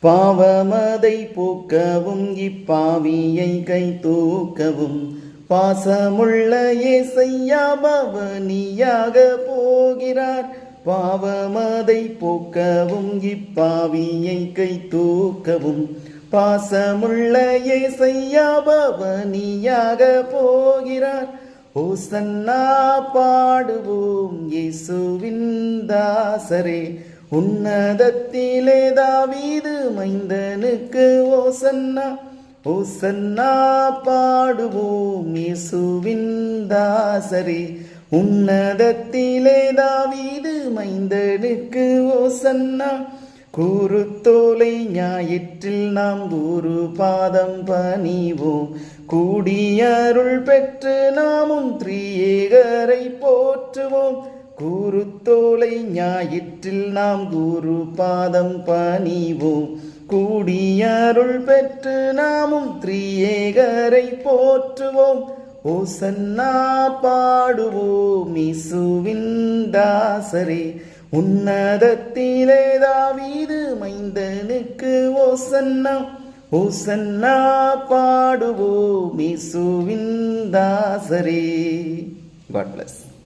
பாவமதை போக்கவும் இப்பாவியை கை தூக்கவும் பாசமுள்ள ஏசையா பவனியாக போகிறார். பாவமதை போக்கவும் இப்பாவியை கை தூக்கவும் பாசமுள்ள ஏசையா பவனியாக போகிறார். ஓசன்னா பாடுவோம் இயேசுவின் தாசரே, உன்னதத்திலே தாவீது மைந்தனுக்கு ஓசன்னா. ஓசன்னா பாடுவோம் இயேசுவின் தாசரே, உன்னதத்திலே தாவீது மைந்தனுக்கு ஓசன்னா. கூறுத்தோலை ஞாயிற்றில் நாம் குரு பாதம் பணிவோம், கூடியருள் பெற்று நாமும் திரியேகரை போற்றுவோம். கூறுத்தோலை ஞாயிற்றில் நாம் குரு பாதம் பணிவோம், கூடியருள் பெற்று நாமும் திரியேகரை போற்றுவோம். ஓசன்னா பாடுவோம் இயேசுவின் தாசரே, உன்னதத்திலே தாவீது மைந்தனுக்கு ஓசன்னா. ஓசன்னா பாடுவோம் இயேசுவின் தாசரே. God bless.